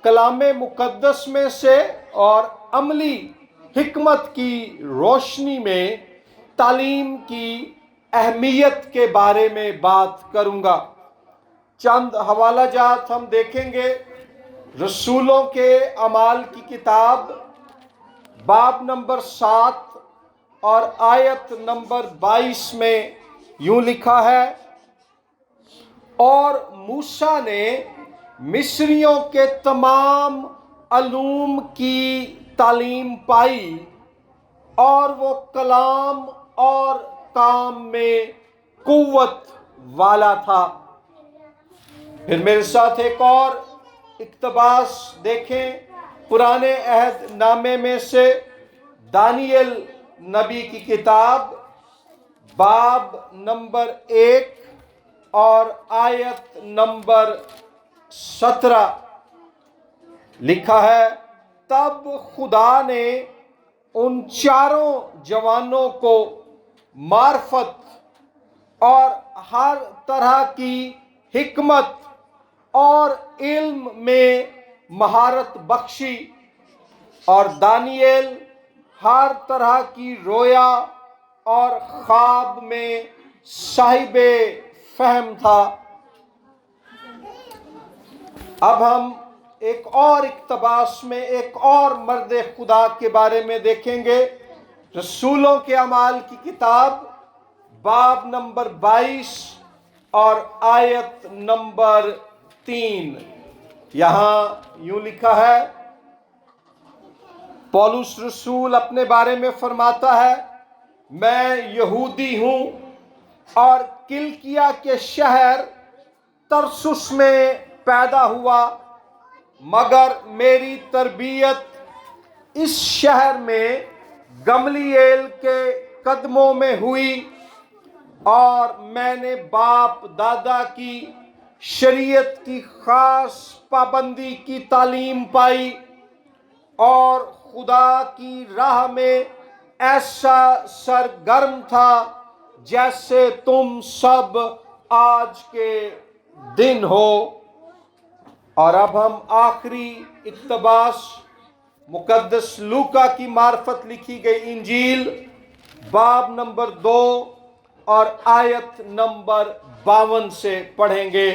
کلام مقدس میں سے اور عملی حکمت کی روشنی میں تعلیم کی اہمیت کے بارے میں بات کروں گا۔ چند حوالہ جات ہم دیکھیں گے۔ رسولوں کے اعمال کی کتاب باب نمبر 7 اور آیت نمبر 22 میں یوں لکھا ہے، اور موسیٰ نے مصریوں کے تمام علوم کی تعلیم پائی اور وہ کلام اور کام میں قوت والا تھا۔ پھر میرے ساتھ ایک اور اقتباس دیکھیں، پرانے عہد نامے میں سے دانیل نبی کی کتاب باب نمبر 1 اور آیت نمبر 17 لکھا ہے، تب خدا نے ان چاروں جوانوں کو معرفت اور ہر طرح کی حکمت اور علم میں مہارت بخشی، اور دانیل ہر طرح کی رویا اور خواب میں صاحب فہم تھا۔ اب ہم ایک اور اقتباس میں ایک اور مرد خدا کے بارے میں دیکھیں گے۔ رسولوں کے اعمال کی کتاب باب نمبر 22 اور آیت نمبر 3، یہاں یوں لکھا ہے، پولس رسول اپنے بارے میں فرماتا ہے، میں یہودی ہوں اور کلکیا کے شہر ترسس میں پیدا ہوا، مگر میری تربیت اس شہر میں گملییل کے قدموں میں ہوئی، اور میں نے باپ دادا کی شریعت کی خاص پابندی کی تعلیم پائی، اور خدا کی راہ میں ایسا سرگرم تھا جیسے تم سب آج کے دن ہو۔ اور اب ہم آخری اقتباس مقدس لوکا کی معرفت لکھی گئی انجیل باب نمبر 2 اور آیت نمبر 52 سے پڑھیں گے،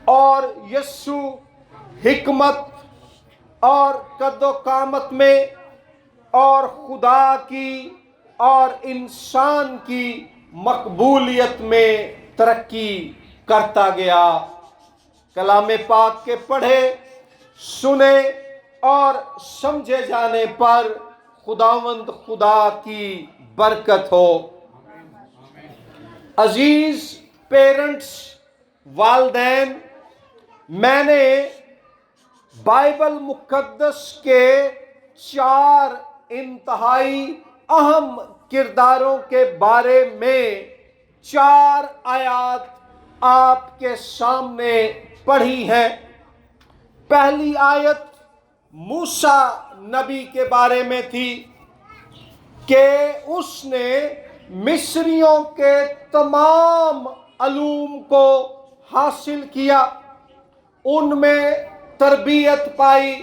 اور یسوع حکمت اور قد و قامت میں اور خدا کی اور انسان کی مقبولیت میں ترقی کرتا گیا۔ کلام پاک کے پڑھے، سنے اور سمجھے جانے پر خداوند خدا کی برکت ہو۔ عزیز پیرنٹس، والدین، میں نے بائبل مقدس کے 4 انتہائی اہم کرداروں کے بارے میں 4 آیات آپ کے سامنے پڑھی ہیں۔ پہلی آیت موسیٰ نبی کے بارے میں تھی کہ اس نے مصریوں کے تمام علوم کو حاصل کیا، ان میں تربیت پائی،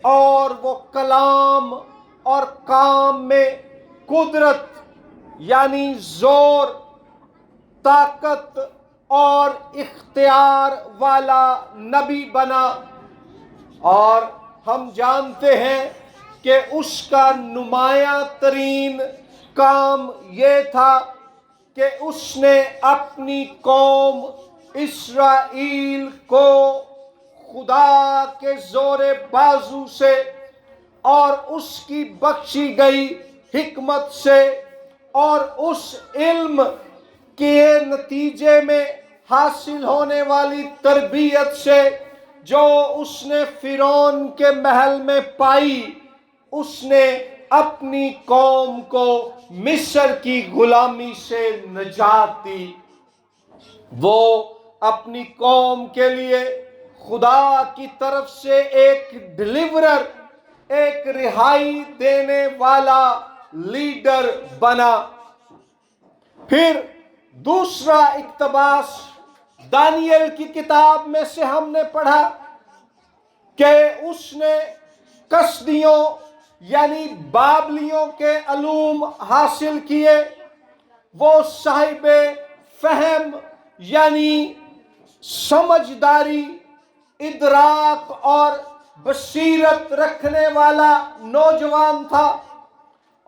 اور وہ کلام اور کام میں قدرت یعنی زور، طاقت اور اختیار والا نبی بنا۔ اور ہم جانتے ہیں کہ اس کا نمایاں ترین کام یہ تھا کہ اس نے اپنی قوم اسرائیل کو خدا کے زور بازو سے اور اس کی بخشی گئی حکمت سے اور اس علم کے نتیجے میں حاصل ہونے والی تربیت سے جو اس نے فرعون کے محل میں پائی، اس نے اپنی قوم کو مصر کی غلامی سے نجات دی۔ وہ اپنی قوم کے لیے خدا کی طرف سے ایک ڈیلیورر، ایک رہائی دینے والا لیڈر بنا۔ پھر دوسرا اقتباس دانیل کی کتاب میں سے ہم نے پڑھا کہ اس نے کسدیوں یعنی بابلیوں کے علوم حاصل کیے، وہ صاحب فہم یعنی سمجھداری، ادراک اور بصیرت رکھنے والا نوجوان تھا۔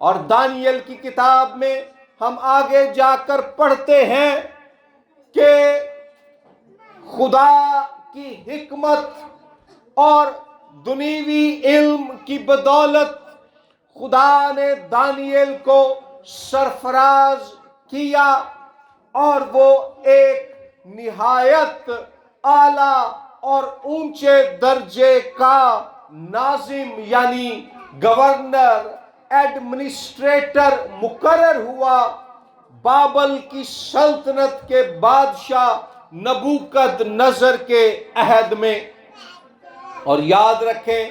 اور دانیل کی کتاب میں ہم آگے جا کر پڑھتے ہیں کہ خدا کی حکمت اور دنیوی علم کی بدولت خدا نے دانیل کو سرفراز کیا، اور وہ ایک نہایت اعلیٰ اور اونچے درجے کا ناظم یعنی گورنر، ایڈمنسٹریٹر مقرر ہوا بابل کی سلطنت کے بادشاہ نبوکد نظر کے عہد میں۔ اور یاد رکھیں،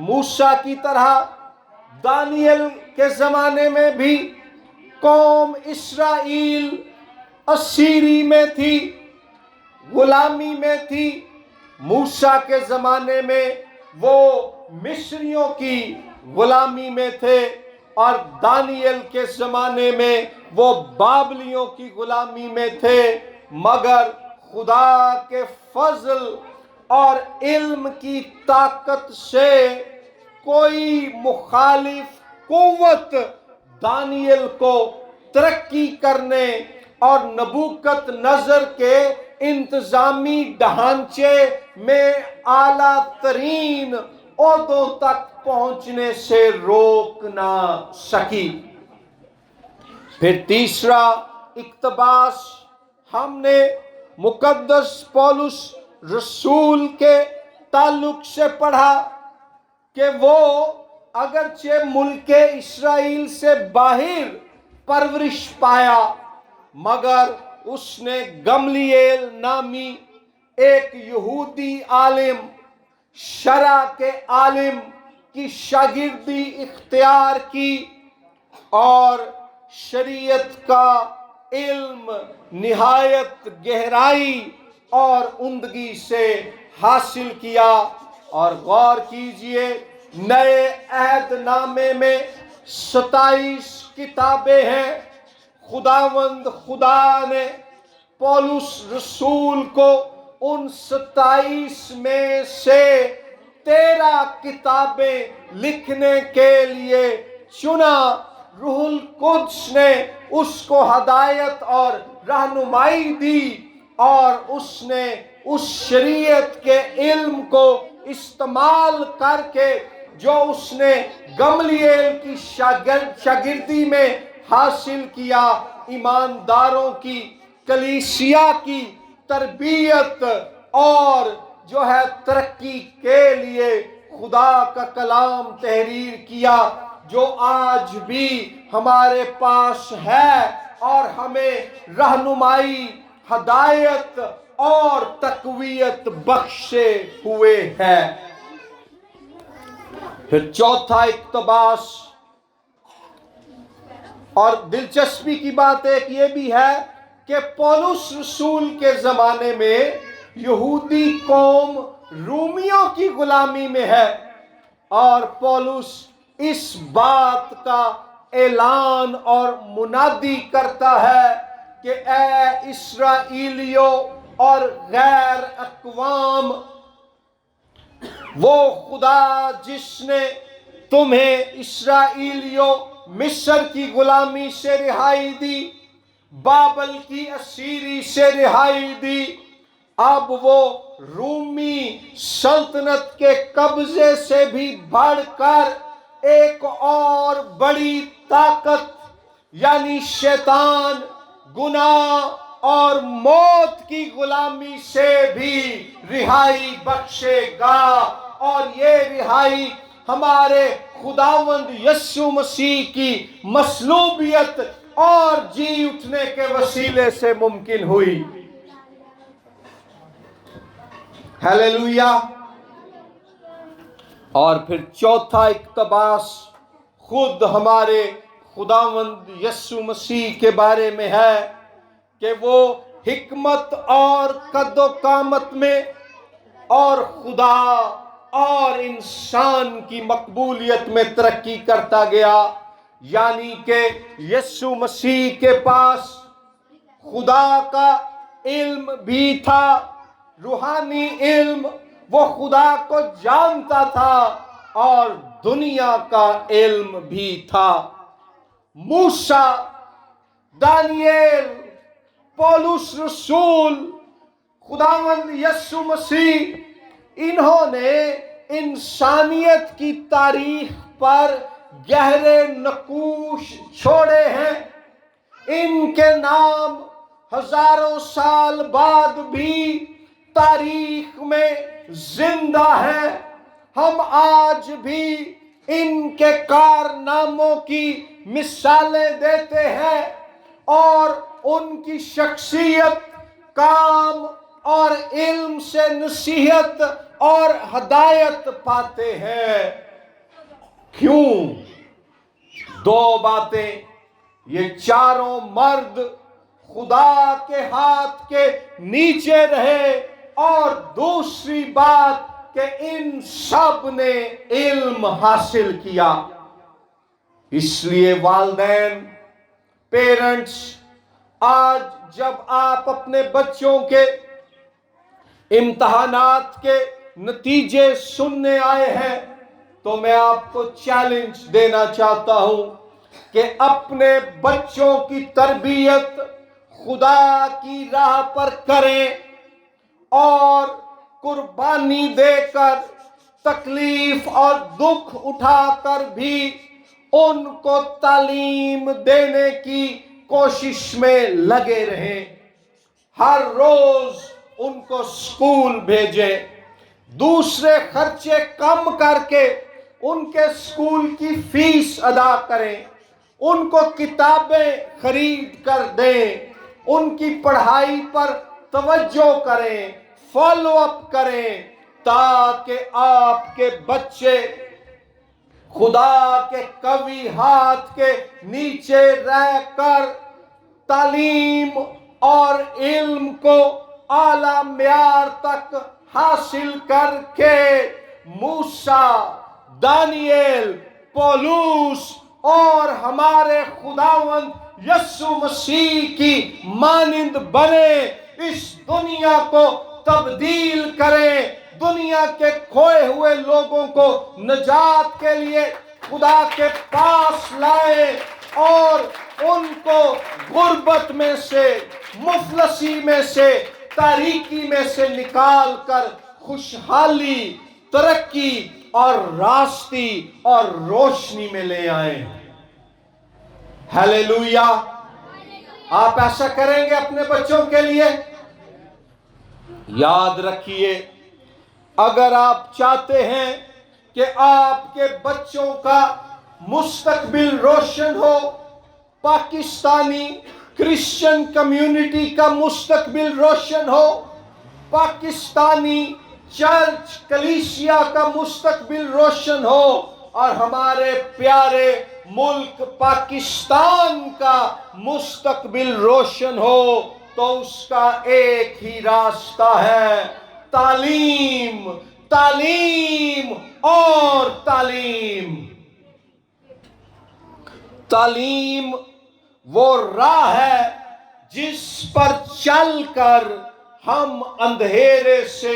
موسیٰ کی طرح دانیل کے زمانے میں بھی قوم اسرائیل اسیری میں تھی، غلامی میں تھی۔ موسیٰ کے زمانے میں وہ مصریوں کی غلامی میں تھے، اور دانیل کے زمانے میں وہ بابلیوں کی غلامی میں تھے، مگر خدا کے فضل اور علم کی طاقت سے کوئی مخالف قوت دانیل کو ترقی کرنے اور نبوکت نظر کے انتظامی ڈھانچے میں اعلیٰ ترین عہدوں تک پہنچنے سے روک نہ سکی۔ پھر تیسرا اقتباس ہم نے مقدس پولس رسول کے تعلق سے پڑھا کہ وہ اگرچہ ملک اسرائیل سے باہر پرورش پایا، مگر اس نے گملیل نامی ایک یہودی عالم، شرع کے عالم کی شاگردی اختیار کی، اور شریعت کا علم نہایت گہرائی اور عمدگی سے حاصل کیا۔ اور غور کیجئے، نئے عہد نامے میں 27 کتابیں ہیں۔ خداوند خدا نے پولس رسول کو ان 27 میں سے 13 کتابیں لکھنے کے لیے چنا۔ روح القدس نے اس کو ہدایت اور رہنمائی دی، اور اس نے اس شریعت کے علم کو استعمال کر کے جو اس نے گملیل کی شاگردی میں حاصل کیا، ایمانداروں کی کلیسیا کی تربیت اور جو ہے ترقی کے لیے خدا کا کلام تحریر کیا، جو آج بھی ہمارے پاس ہے اور ہمیں رہنمائی، ہدایت اور تقویت بخشے ہوئے ہے۔ پھر چوتھا اقتباس، اور دلچسپی کی بات ایک یہ بھی ہے کہ پولس رسول کے زمانے میں یہودی قوم رومیوں کی غلامی میں ہے، اور پولس اس بات کا اعلان اور منادی کرتا ہے کہ اے اسرائیلیوں اور غیر اقوام، وہ خدا جس نے تمہیں اسرائیلیوں مصر کی غلامی سے رہائی دی، بابل کی اسیری سے رہائی دی، اب وہ رومی سلطنت کے قبضے سے بھی بڑھ کر ایک اور بڑی طاقت یعنی شیطان، گناہ اور موت کی غلامی سے بھی رہائی بخشے گا، اور یہ رہائی ہمارے خداوند یسوع مسیح کی مصلوبیت اور جی اٹھنے کے وسیلے سے ممکن ہوئی۔ ہیلیلویا۔ اور پھر چوتھا اقتباس خود ہمارے خداوند یسوع مسیح کے بارے میں ہے کہ وہ حکمت اور قد و قامت میں اور خدا اور انسان کی مقبولیت میں ترقی کرتا گیا، یعنی کہ یسوع مسیح کے پاس خدا کا علم بھی تھا، روحانی علم، وہ خدا کو جانتا تھا، اور دنیا کا علم بھی تھا۔ موسیٰ، دانییل، پولس رسول، خداوند یسوع مسیح، انہوں نے انسانیت کی تاریخ پر گہرے نقوش چھوڑے ہیں۔ ان کے نام ہزاروں سال بعد بھی تاریخ میں زندہ ہے۔ ہم آج بھی ان کے کارناموں کی مثالیں دیتے ہیں اور ان کی شخصیت، کام اور علم سے نصیحت اور ہدایت پاتے ہیں۔ کیوں؟ دو باتیں، یہ چاروں مرد خدا کے ہاتھ کے نیچے رہے، اور دوسری بات کہ ان سب نے علم حاصل کیا۔ اس لیے والدین، پیرنٹس، آج جب آپ اپنے بچوں کے امتحانات کے نتیجے سننے آئے ہیں تو میں آپ کو چیلنج دینا چاہتا ہوں کہ اپنے بچوں کی تربیت خدا کی راہ پر کریں، اور قربانی دے کر، تکلیف اور دکھ اٹھا کر بھی ان کو تعلیم دینے کی کوشش میں لگے رہیں۔ ہر روز ان کو اسکول بھیجیں، دوسرے خرچے کم کر کے ان کے اسکول کی فیس ادا کریں، ان کو کتابیں خرید کر دیں، ان کی پڑھائی پر توجہ کریں، فالو اپ کریں، تاکہ آپ کے بچے خدا کے قوی ہاتھ کے نیچے رہ کر تعلیم اور علم کو اعلیٰ معیار تک حاصل کر کے موسیٰ، دانییل، پولس اور ہمارے خداوند یسوع مسیح کی مانند بنے، اس دنیا کو تبدیل کریں، دنیا کے کھوئے ہوئے لوگوں کو نجات کے لیے خدا کے پاس لائیں، اور ان کو غربت میں سے، مفلسی میں سے، تاریکی میں سے نکال کر خوشحالی، ترقی اور راستی اور روشنی میں لے آئیں۔ ہیلیلویا! آپ ایسا کریں گے اپنے بچوں کے لیے؟ یاد رکھیے، اگر آپ چاہتے ہیں کہ آپ کے بچوں کا مستقبل روشن ہو، پاکستانی کرسچن کمیونٹی کا مستقبل روشن ہو، پاکستانی چرچ کلیسیا کا مستقبل روشن ہو، اور ہمارے پیارے ملک پاکستان کا مستقبل روشن ہو، تو اس کا ایک ہی راستہ ہے: تعلیم، تعلیم اور تعلیم۔ تعلیم وہ راہ ہے جس پر چل کر ہم اندھیرے سے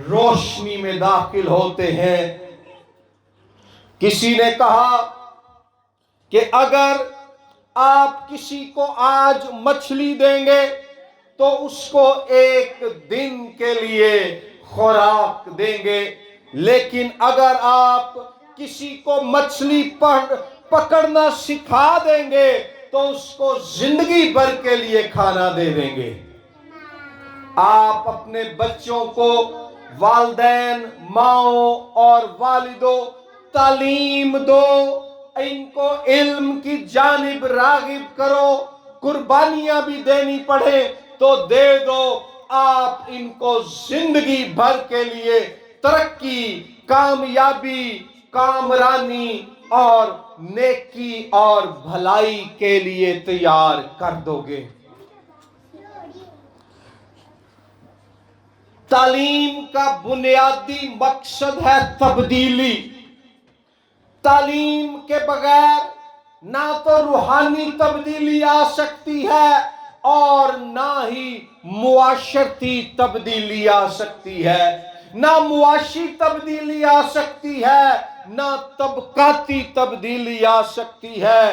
روشنی میں داخل ہوتے ہیں۔ کسی نے کہا کہ اگر آپ کسی کو آج مچھلی دیں گے تو اس کو ایک دن کے لیے خوراک دیں گے، لیکن اگر آپ کسی کو مچھلی پکڑنا سکھا دیں گے تو اس کو زندگی بھر کے لیے کھانا دے دیں گے۔ آپ اپنے بچوں کو، والدین، ماؤں اور والدوں، تعلیم دو، ان کو علم کی جانب راغب کرو، قربانیاں بھی دینی پڑے تو دے دو۔ آپ ان کو زندگی بھر کے لیے ترقی، کامیابی، کامرانی اور نیکی اور بھلائی کے لیے تیار کر دو گے۔ تعلیم کا بنیادی مقصد ہے تبدیلی۔ تعلیم کے بغیر نہ تو روحانی تبدیلی آ سکتی ہے اور نہ ہی معاشرتی تبدیلی آ سکتی ہے، نہ معاشی تبدیلی آ سکتی ہے، نہ طبقاتی تبدیلی آ سکتی ہے۔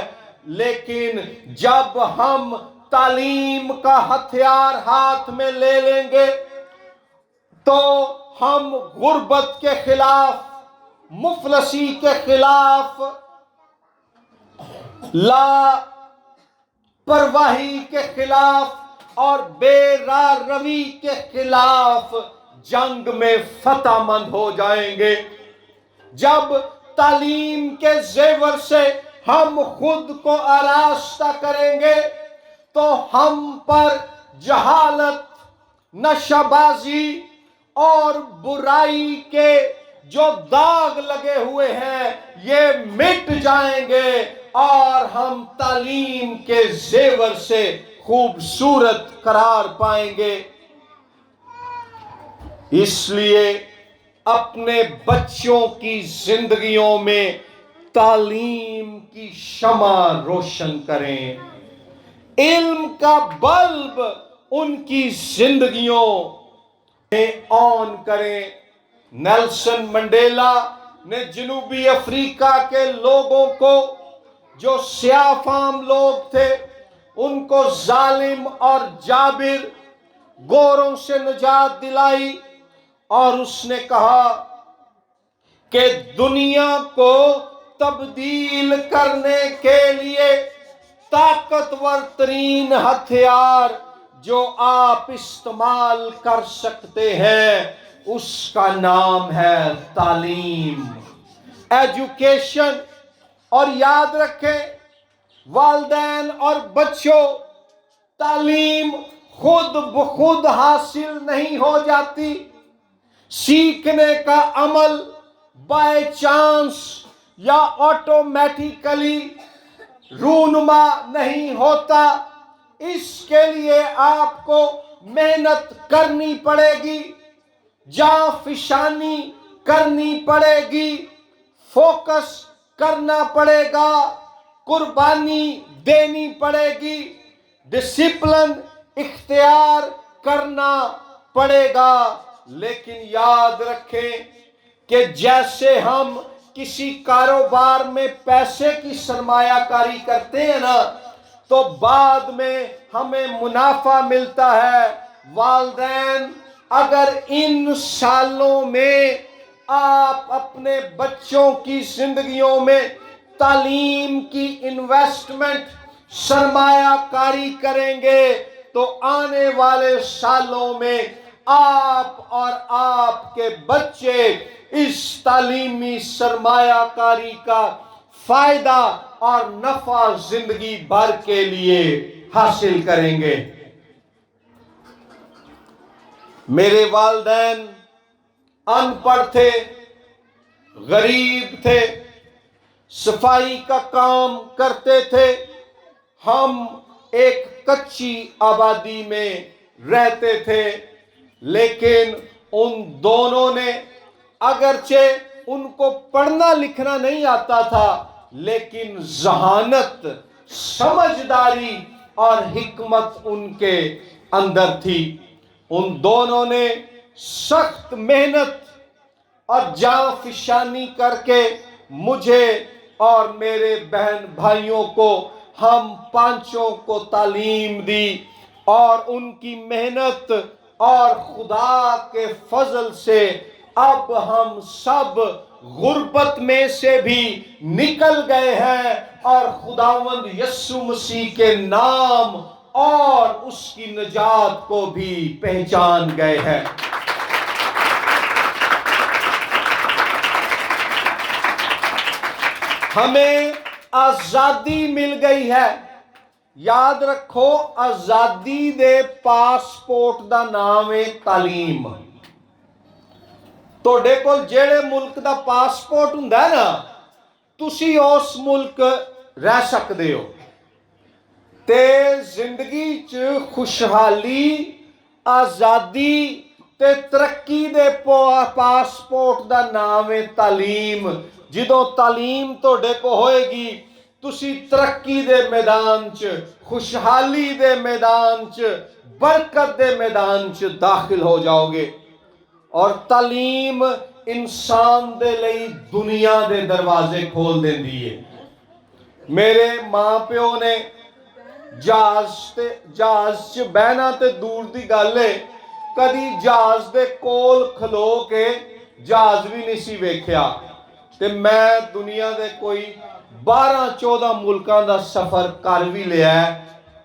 لیکن جب ہم تعلیم کا ہتھیار ہاتھ میں لے لیں گے تو ہم غربت کے خلاف، مفلسی کے خلاف، لا پرواہی کے خلاف اور بے راہ روی کے خلاف جنگ میں فتح مند ہو جائیں گے۔ جب تعلیم کے زیور سے ہم خود کو آراستہ کریں گے تو ہم پر جہالت، نشہ بازی اور برائی کے جو داغ لگے ہوئے ہیں یہ مٹ جائیں گے اور ہم تعلیم کے زیور سے خوبصورت قرار پائیں گے۔ اس لیے اپنے بچوں کی زندگیوں میں تعلیم کی شمع روشن کریں، علم کا بلب ان کی زندگیوں میں آن کریں۔ نیلسن منڈیلا نے جنوبی افریقہ کے لوگوں کو، جو سیاہ فام لوگ تھے، ان کو ظالم اور جابر گوروں سے نجات دلائی، اور اس نے کہا کہ دنیا کو تبدیل کرنے کے لیے طاقتور ترین ہتھیار جو آپ استعمال کر سکتے ہیں اس کا نام ہے تعلیم، ایجوکیشن۔ اور یاد رکھیں والدین اور بچوں، تعلیم خود بخود حاصل نہیں ہو جاتی، سیکھنے کا عمل بائی چانس یا آٹومیٹیکلی رونما نہیں ہوتا۔ اس کے لیے آپ کو محنت کرنی پڑے گی، جاں فشانی کرنی پڑے گی، فوکس کرنا پڑے گا، قربانی دینی پڑے گی، ڈسپلن اختیار کرنا پڑے گا۔ لیکن یاد رکھیں کہ جیسے ہم کسی کاروبار میں پیسے کی سرمایہ کاری کرتے ہیں نا تو بعد میں ہمیں منافع ملتا ہے۔ والدین اگر ان سالوں میں آپ اپنے بچوں کی زندگیوں میں تعلیم کی انویسٹمنٹ، سرمایہ کاری کریں گے تو آنے والے سالوں میں آپ اور آپ کے بچے اس تعلیمی سرمایہ کاری کا فائدہ اور نفع زندگی بھر کے لیے حاصل کریں گے۔ میرے والدین ان پڑھ تھے، غریب تھے، صفائی کا کام کرتے تھے، ہم ایک کچی آبادی میں رہتے تھے، لیکن ان دونوں نے، اگرچہ ان کو پڑھنا لکھنا نہیں آتا تھا، لیکن ذہانت، سمجھداری اور حکمت ان کے اندر تھی۔ ان دونوں نے سخت محنت اور جاں فشانی کر کے مجھے اور میرے بہن بھائیوں کو، ہم پانچوں کو تعلیم دی، اور ان کی محنت اور خدا کے فضل سے اب ہم سب غربت میں سے بھی نکل گئے ہیں اور خداوند یسوع مسیح کے نام اور اس کی نجات کو بھی پہچان گئے ہیں۔ ہمیں آزادی مل گئی ہے۔ یاد رکھو آزادی دے پاسپورٹ دا نام ہے تعلیم۔ تواڈے کول جیڑے ملک دا پاسپورٹ ہوندا ہے نا، تسی اس ملک رہ سکدے ہو تے زندگی چ خوشحالی، آزادی ਤੇ ਤਰੱਕੀ ਦੇ ਪਾਸਪੋਰਟ ਦਾ ਨਾਮ ਹੈ ਤਾਲੀਮ। ਜਦੋਂ ਤਾਲੀਮ ਤੁਹਾਡੇ ਕੋ ਹੋਏਗੀ, ਤੁਸੀਂ ਤਰੱਕੀ ਦੇ ਮੈਦਾਨ 'ਚ, ਖੁਸ਼ਹਾਲੀ ਦੇ ਮੈਦਾਨ 'ਚ, ਬਰਕਤ ਦੇ ਮੈਦਾਨ 'ਚ ਦਾਖਲ ਹੋ ਜਾਓਗੇ। ਔਰ ਤਾਲੀਮ ਇਨਸਾਨ ਦੇ ਲਈ ਦੁਨੀਆ ਦੇ ਦਰਵਾਜ਼ੇ ਖੋਲ ਦਿੰਦੀ ਹੈ। ਮੇਰੇ ਮਾਂ ਪਿਓ ਨੇ ਜਹਾਜ਼ 'ਚ ਬਹਿਣਾ ਤੇ ਦੂਰ ਦੀ ਗੱਲ ਹੈ, ਕਦੀ ਜਹਾਜ਼ ਦੇ ਕੋਲ ਖਲੋ ਕੇ ਜਹਾਜ਼ ਵੀ ਨਹੀਂ ਸੀ ਵੇਖਿਆ। ਤੇ ਮੈਂ ਦੁਨੀਆ ਦੇ ਕੋਈ 12-14 ਮੁਲਕਾਂ ਦਾ ਸਫ਼ਰ ਕਰ ਵੀ ਲਿਆ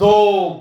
2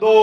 2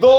2